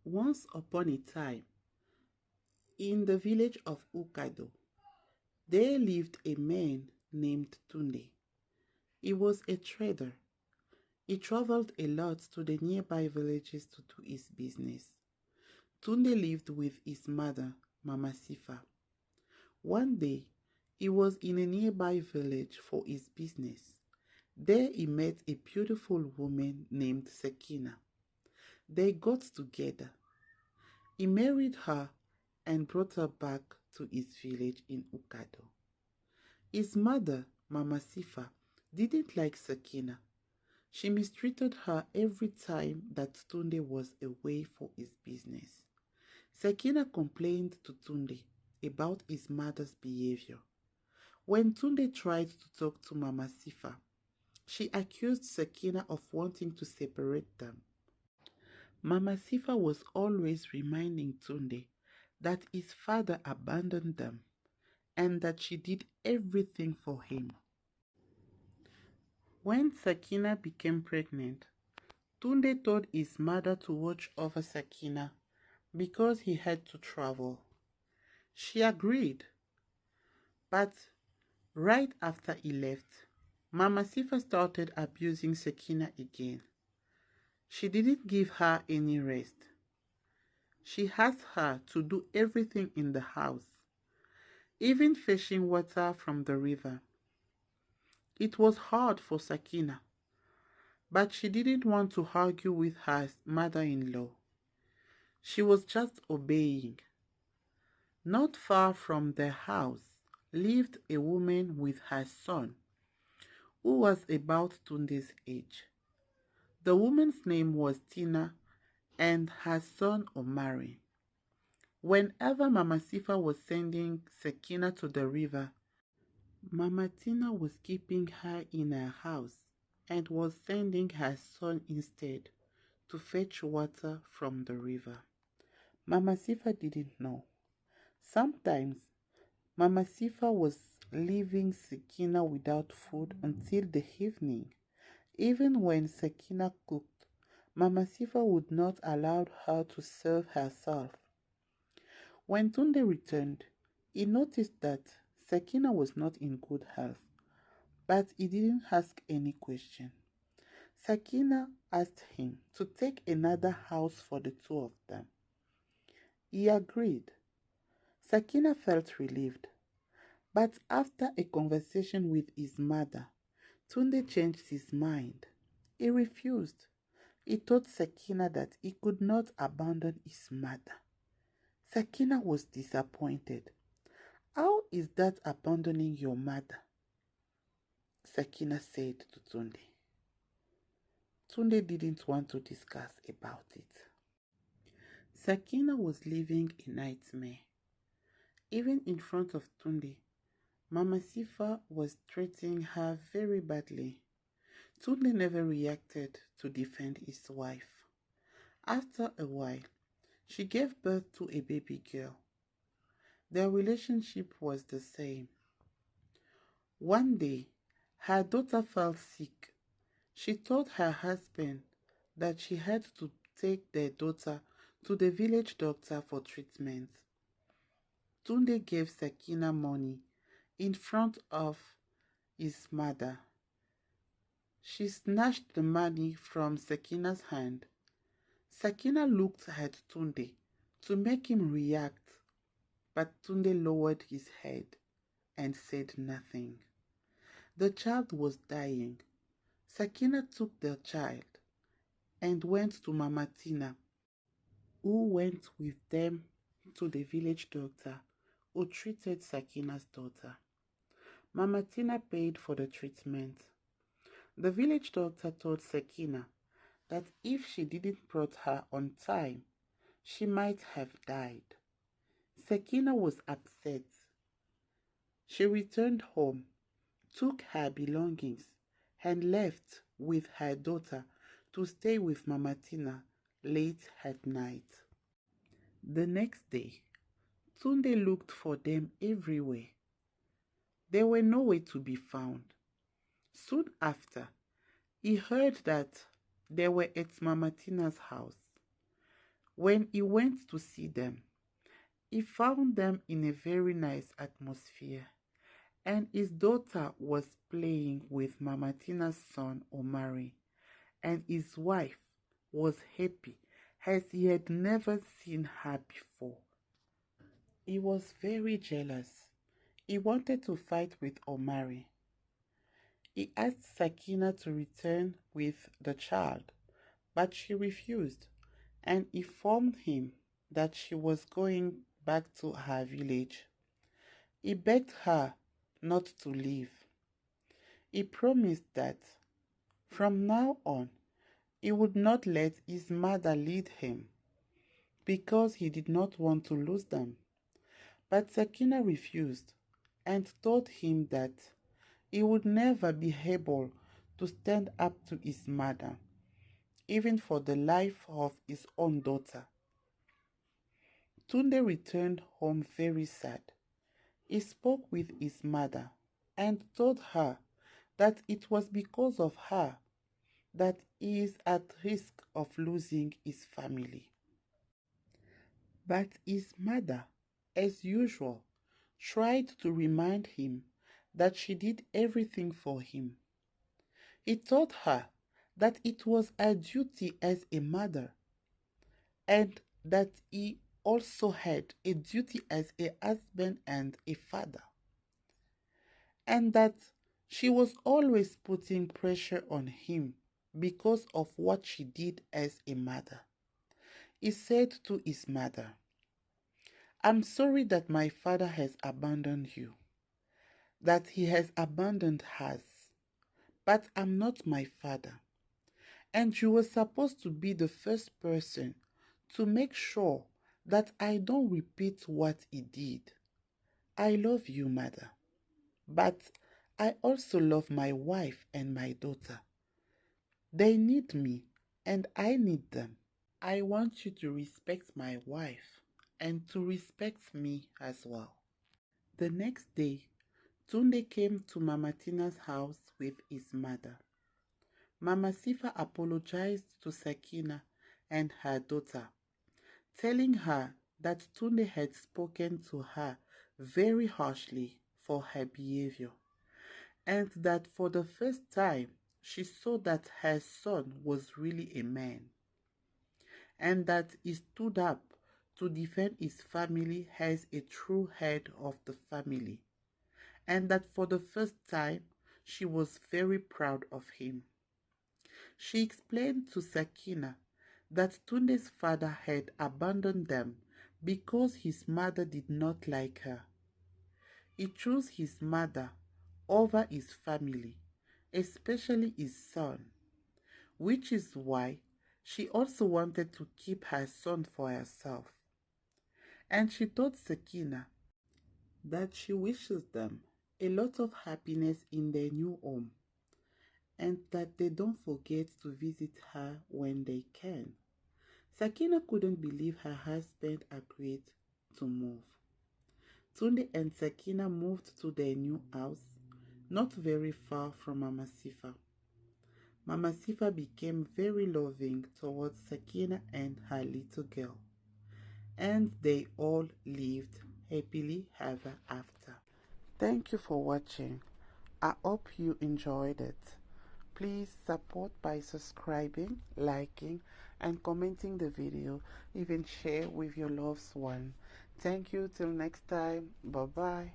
Once upon a time, in the village of Ukado, there lived a man named Tunde. He was a trader. He traveled a lot to the nearby villages to do his business. Tunde lived with his mother, Mama Sifa. One day, he was in a nearby village for his business. There he met a beautiful woman named Sekina. They got together. He married her and brought her back to his village in Ukado. His mother, Mama Sifa, didn't like Sakina. She mistreated her every time that Tunde was away for his business. Sakina complained to Tunde about his mother's behavior. When Tunde tried to talk to Mama Sifa, she accused Sakina of wanting to separate them. Mama Sifa was always reminding Tunde that his father abandoned them and that she did everything for him. When Sakina became pregnant, Tunde told his mother to watch over Sakina because he had to travel. She agreed, but right after he left, Mama Sifa started abusing Sakina again. She didn't give her any rest. She asked her to do everything in the house, even fetching water from the river. It was hard for Sakina, but she didn't want to argue with her mother-in-law. She was just obeying. Not far from their house lived a woman with her son, who was about Tunde's age. The woman's name was Tina and her son Omari. Whenever Mama Sifa was sending Sakina to the river, Mama Tina was keeping her in her house and was sending her son instead to fetch water from the river. Mama Sifa didn't know. Sometimes Mama Sifa was leaving Sakina without food until the evening. Even when Sakina cooked, Mama Sifa would not allow her to serve herself. When Tunde returned, he noticed that Sakina was not in good health, but he didn't ask any question. Sakina asked him to take another house for the two of them. He agreed. Sakina felt relieved, but after a conversation with his mother, Tunde changed his mind. He refused. He told Sakina that he could not abandon his mother. Sakina was disappointed. How is that abandoning your mother? Sakina said to Tunde. Tunde didn't want to discuss about it. Sakina was living a nightmare. Even in front of Tunde, Mama Sifa was treating her very badly. Tunde never reacted to defend his wife. After a while, she gave birth to a baby girl. Their relationship was the same. One day, her daughter fell sick. She told her husband that she had to take their daughter to the village doctor for treatment. Tunde gave Sakina money in front of his mother. She snatched the money from Sakina's hand. Sakina looked at Tunde to make him react, but Tunde lowered his head and said nothing. The child was dying. Sakina took the child and went to Mama Tina, who went with them to the village doctor who treated Sakina's daughter. Mama Tina paid for the treatment. The village doctor told Sakina that if she didn't brought her on time, she might have died. Sakina was upset. She returned home, took her belongings, and left with her daughter to stay with Mama Tina late at night. The next day, Tunde looked for them everywhere. They were nowhere to be found. Soon after, he heard that they were at Mama Tina's house. When he went to see them, he found them in a very nice atmosphere, and his daughter was playing with Mama Tina's son Omari, and his wife was happy as he had never seen her before. He was very jealous. He wanted to fight with Omari. He asked Sakina to return with the child, but she refused and informed him that she was going back to her village. He begged her not to leave. He promised that from now on he would not let his mother lead him because he did not want to lose them. But Sakina refused and told him that he would never be able to stand up to his mother, even for the life of his own daughter. Tunde returned home very sad. He spoke with his mother and told her that it was because of her that he is at risk of losing his family. But his mother, as usual, tried to remind him that she did everything for him. He told her that it was her duty as a mother and that he also had a duty as a husband and a father, and that she was always putting pressure on him because of what she did as a mother. He said to his mother, "I'm sorry that my father has abandoned you, that he has abandoned us, but I'm not my father. And you were supposed to be the first person to make sure that I don't repeat what he did. I love you, mother, but I also love my wife and my daughter. They need me and I need them. I want you to respect my wife and to respect me as well." The next day, Tunde came to Mama Tina's house with his mother. Mama Sifa apologized to Sakina and her daughter, telling her that Tunde had spoken to her very harshly for her behavior, and that for the first time she saw that her son was really a man, and that he stood up to defend his family as a true head of the family, and that for the first time she was very proud of him. She explained to Sakina that Tunde's father had abandoned them because his mother did not like her. He chose his mother over his family, especially his son, which is why she also wanted to keep her son for herself. And she told Sakina that she wishes them a lot of happiness in their new home and that they don't forget to visit her when they can. Sakina couldn't believe her husband agreed to move. Tunde and Sakina moved to their new house, not very far from Mama Sifa. Mama Sifa became very loving towards Sakina and her little girl, and they all lived happily ever after. Thank you for watching. I hope you enjoyed it. Please support by subscribing, liking, and commenting the video. Even share with your loved one. Thank you. Till next time. Bye-bye.